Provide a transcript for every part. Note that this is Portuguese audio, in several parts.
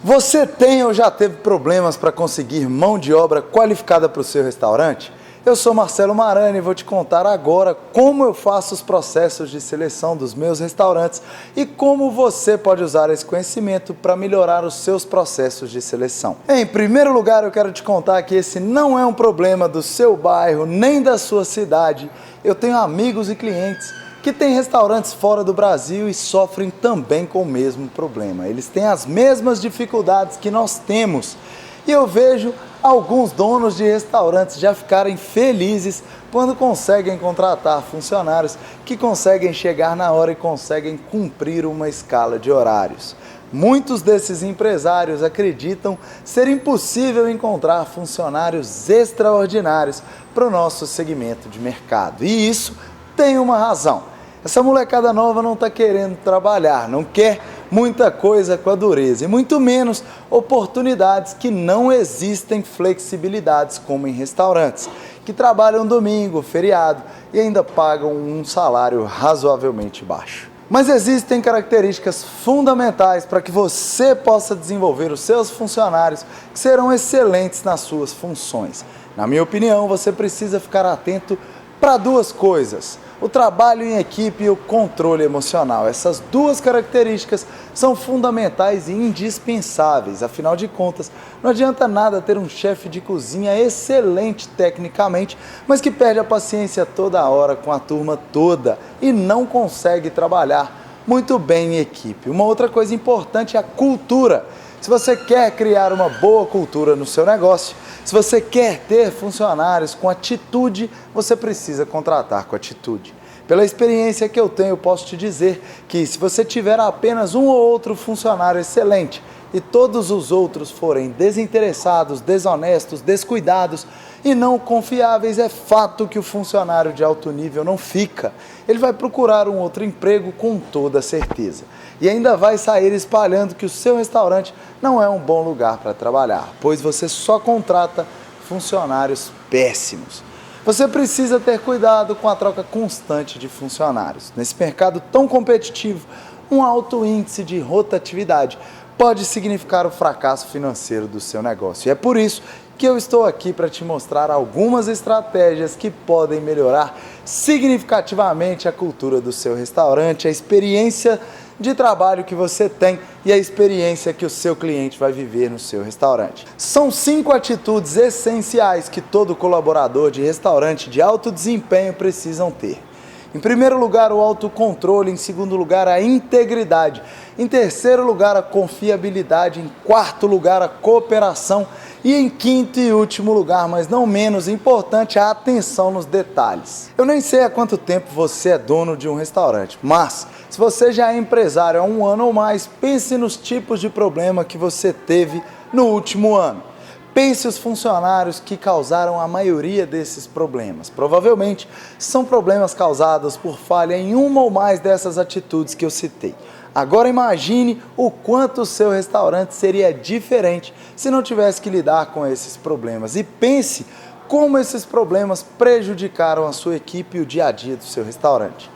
Você tem ou já teve problemas para conseguir mão de obra qualificada para o seu restaurante? Eu sou Marcelo Marani e vou te contar agora como eu faço os processos de seleção dos meus restaurantes e como você pode usar esse conhecimento para melhorar os seus processos de seleção. Em primeiro lugar, eu quero te contar que esse não é um problema do seu bairro nem da sua cidade. Eu tenho amigos e clientes que têm restaurantes fora do Brasil e sofrem também com o mesmo problema. Eles têm as mesmas dificuldades que nós temos. E eu vejo alguns donos de restaurantes já ficarem felizes quando conseguem contratar funcionários que conseguem chegar na hora e conseguem cumprir uma escala de horários. Muitos desses empresários acreditam ser impossível encontrar funcionários extraordinários para o nosso segmento de mercado. E isso tem uma razão. Essa molecada nova não está querendo trabalhar, não quer muita coisa com a dureza e muito menos oportunidades que não existem flexibilidades como em restaurantes, que trabalham domingo, feriado e ainda pagam um salário razoavelmente baixo. Mas existem características fundamentais para que você possa desenvolver os seus funcionários que serão excelentes nas suas funções. Na minha opinião, você precisa ficar atento para duas coisas: o trabalho em equipe e o controle emocional. Essas duas características são fundamentais e indispensáveis. Afinal de contas, não adianta nada ter um chefe de cozinha excelente tecnicamente, mas que perde a paciência toda hora com a turma toda e não consegue trabalhar muito bem em equipe. Uma outra coisa importante é a cultura. Se você quer criar uma boa cultura no seu negócio, se você quer ter funcionários com atitude, você precisa contratar com atitude. Pela experiência que eu tenho, posso te dizer que se você tiver apenas um ou outro funcionário excelente e todos os outros forem desinteressados, desonestos, descuidados e não confiáveis, é fato que o funcionário de alto nível não fica. Ele vai procurar um outro emprego com toda certeza. E ainda vai sair espalhando que o seu restaurante não é um bom lugar para trabalhar, pois você só contrata funcionários péssimos. Você precisa ter cuidado com a troca constante de funcionários. Nesse mercado tão competitivo, um alto índice de rotatividade pode significar o fracasso financeiro do seu negócio. E é por isso que eu estou aqui para te mostrar algumas estratégias que podem melhorar significativamente a cultura do seu restaurante, a experiência de trabalho que você tem e a experiência que o seu cliente vai viver no seu restaurante. São 5 atitudes essenciais que todo colaborador de restaurante de alto desempenho precisam ter. Em primeiro lugar, o autocontrole. Em segundo lugar, a integridade. Em terceiro lugar, a confiabilidade. Em quarto lugar, a cooperação. E em quinto e último lugar, mas não menos importante, a atenção nos detalhes. Eu nem sei há quanto tempo você é dono de um restaurante, mas se você já é empresário há 1 ano ou mais, pense nos tipos de problema que você teve no último ano. Pense os funcionários que causaram a maioria desses problemas. Provavelmente são problemas causados por falha em uma ou mais dessas atitudes que eu citei. Agora imagine o quanto o seu restaurante seria diferente se não tivesse que lidar com esses problemas. E pense como esses problemas prejudicaram a sua equipe e o dia a dia do seu restaurante.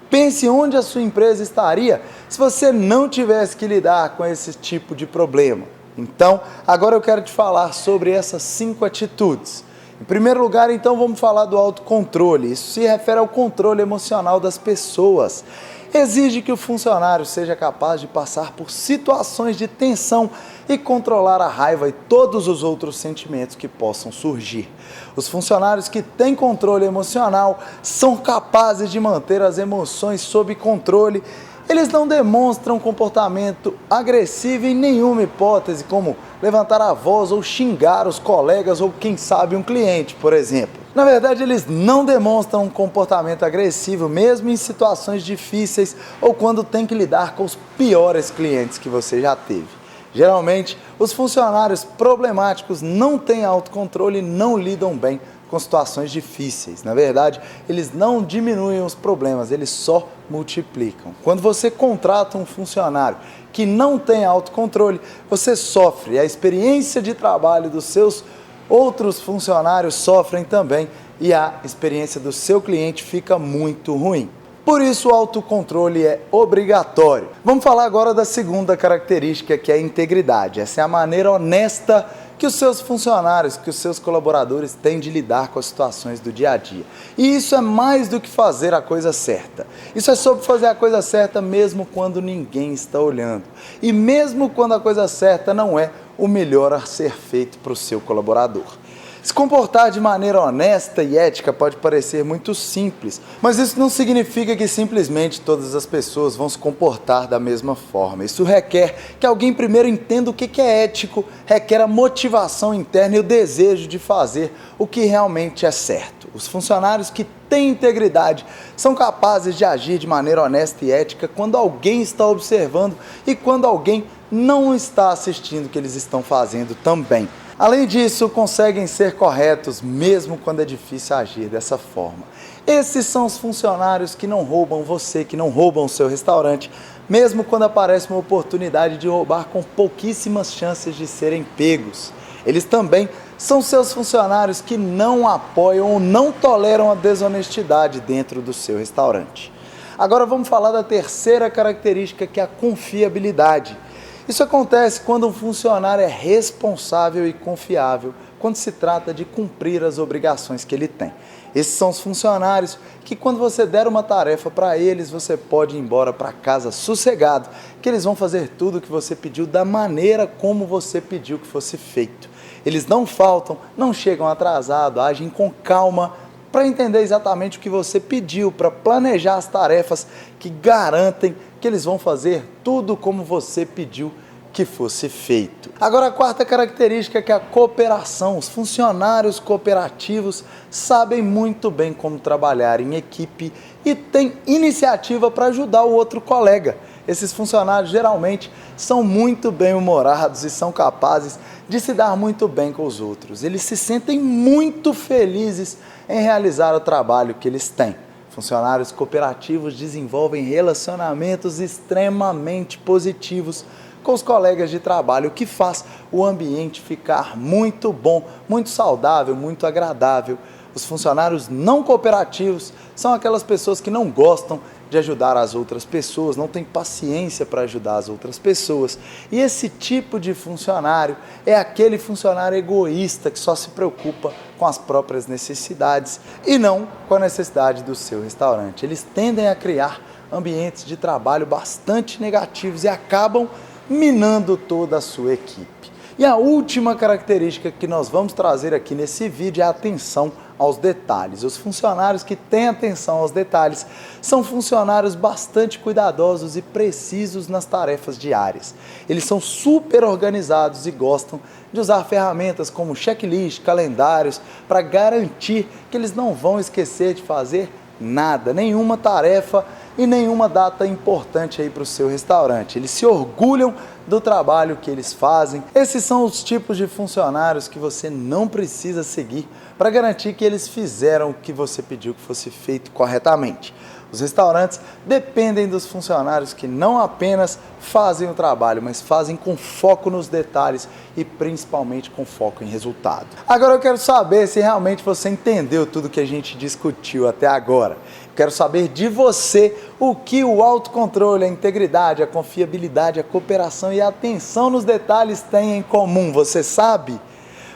Pense onde a sua empresa estaria se você não tivesse que lidar com esse tipo de problema. Então, agora eu quero te falar sobre essas 5 atitudes. Em primeiro lugar, então, vamos falar do autocontrole. Isso se refere ao controle emocional das pessoas. Exige que o funcionário seja capaz de passar por situações de tensão e controlar a raiva e todos os outros sentimentos que possam surgir. Os funcionários que têm controle emocional são capazes de manter as emoções sob controle. Eles não demonstram comportamento agressivo em nenhuma hipótese, como levantar a voz ou xingar os colegas ou, quem sabe, um cliente, por exemplo. Na verdade, eles não demonstram um comportamento agressivo, mesmo em situações difíceis ou quando tem que lidar com os piores clientes que você já teve. Geralmente, os funcionários problemáticos não têm autocontrole e não lidam bem com situações difíceis. Na verdade, eles não diminuem os problemas, eles só multiplicam. Quando você contrata um funcionário que não tem autocontrole, você sofre. A experiência de trabalho dos seus outros funcionários sofrem também e a experiência do seu cliente fica muito ruim. Por isso o autocontrole é obrigatório. Vamos falar agora da segunda característica, que é a integridade. Essa é a maneira honesta que os seus funcionários, que os seus colaboradores têm de lidar com as situações do dia a dia. E isso é mais do que fazer a coisa certa. Isso é sobre fazer a coisa certa mesmo quando ninguém está olhando. E mesmo quando a coisa certa não é o melhor a ser feito para o seu colaborador. Se comportar de maneira honesta e ética pode parecer muito simples, mas isso não significa que simplesmente todas as pessoas vão se comportar da mesma forma. Isso requer que alguém primeiro entenda o que é ético, requer a motivação interna e o desejo de fazer o que realmente é certo. Os funcionários que têm integridade são capazes de agir de maneira honesta e ética quando alguém está observando e quando alguém não está assistindo o que eles estão fazendo também. Além disso, conseguem ser corretos mesmo quando é difícil agir dessa forma. Esses são os funcionários que não roubam você, que não roubam o seu restaurante, mesmo quando aparece uma oportunidade de roubar com pouquíssimas chances de serem pegos. Eles também são seus funcionários que não apoiam ou não toleram a desonestidade dentro do seu restaurante. Agora vamos falar da terceira característica, que é a confiabilidade. Isso acontece quando um funcionário é responsável e confiável quando se trata de cumprir as obrigações que ele tem. Esses são os funcionários que, quando você der uma tarefa para eles, você pode ir embora para casa sossegado, que eles vão fazer tudo o que você pediu da maneira como você pediu que fosse feito. Eles não faltam, não chegam atrasados, agem com calma para entender exatamente o que você pediu, para planejar as tarefas que garantem que eles vão fazer tudo como você pediu que fosse feito. Agora a quarta característica, que é a cooperação. Os funcionários cooperativos sabem muito bem como trabalhar em equipe e têm iniciativa para ajudar o outro colega. Esses funcionários geralmente são muito bem-humorados e são capazes de se dar muito bem com os outros. Eles se sentem muito felizes em realizar o trabalho que eles têm. Funcionários cooperativos desenvolvem relacionamentos extremamente positivos com os colegas de trabalho, o que faz o ambiente ficar muito bom, muito saudável, muito agradável. Os funcionários não cooperativos são aquelas pessoas que não gostam de ajudar as outras pessoas, não têm paciência para ajudar as outras pessoas. E esse tipo de funcionário é aquele funcionário egoísta que só se preocupa com as próprias necessidades e não com a necessidade do seu restaurante. Eles tendem a criar ambientes de trabalho bastante negativos e acabam minando toda a sua equipe. E a última característica que nós vamos trazer aqui nesse vídeo é a atenção aos detalhes. Os funcionários que têm atenção aos detalhes são funcionários bastante cuidadosos e precisos nas tarefas diárias. Eles são super organizados e gostam de usar ferramentas como checklist, calendários, para garantir que eles não vão esquecer de fazer nada, nenhuma tarefa e nenhuma data importante aí para o seu restaurante. Eles se orgulham do trabalho que eles fazem. Esses são os tipos de funcionários que você não precisa seguir para garantir que eles fizeram o que você pediu que fosse feito corretamente. Os restaurantes dependem dos funcionários que não apenas fazem o trabalho, mas fazem com foco nos detalhes e principalmente com foco em resultado. Agora eu quero saber se realmente você entendeu tudo que a gente discutiu até agora. Quero saber de você o que o autocontrole, a integridade, a confiabilidade, a cooperação e a atenção nos detalhes têm em comum. Você sabe?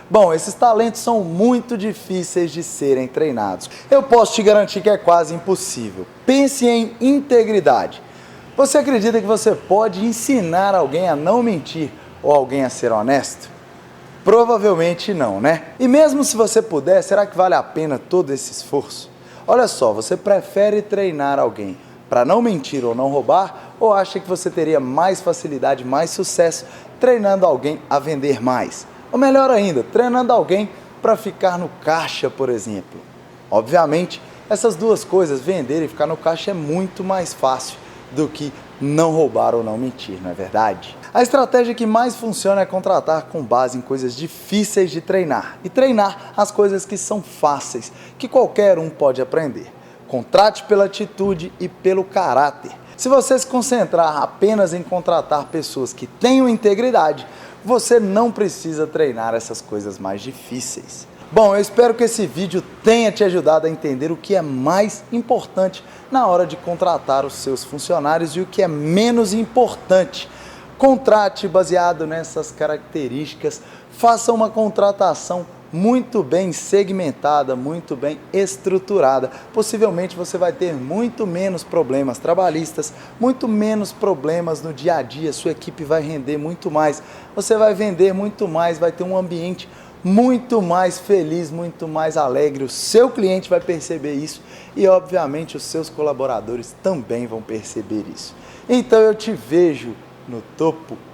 Bom, esses talentos são muito difíceis de serem treinados. Eu posso te garantir que é quase impossível. Pense em integridade. Você acredita que você pode ensinar alguém a não mentir ou alguém a ser honesto? Provavelmente não, né? E mesmo se você puder, será que vale a pena todo esse esforço? Olha só, você prefere treinar alguém para não mentir ou não roubar, ou acha que você teria mais facilidade, mais sucesso treinando alguém a vender mais? Ou melhor ainda, treinando alguém para ficar no caixa, por exemplo. Obviamente, essas duas coisas, vender e ficar no caixa, é muito mais fácil do que não roubar ou não mentir, não é verdade? A estratégia que mais funciona é contratar com base em coisas difíceis de treinar e treinar as coisas que são fáceis, que qualquer um pode aprender. Contrate pela atitude e pelo caráter. Se você se concentrar apenas em contratar pessoas que tenham integridade, você não precisa treinar essas coisas mais difíceis. Bom, eu espero que esse vídeo tenha te ajudado a entender o que é mais importante na hora de contratar os seus funcionários e o que é menos importante. Contrate baseado nessas características, faça uma contratação muito bem segmentada, muito bem estruturada. Possivelmente você vai ter muito menos problemas trabalhistas, muito menos problemas no dia a dia, sua equipe vai render muito mais, você vai vender muito mais, vai ter um ambiente muito mais feliz, muito mais alegre. O seu cliente vai perceber isso e, obviamente, os seus colaboradores também vão perceber isso. Então eu te vejo no topo.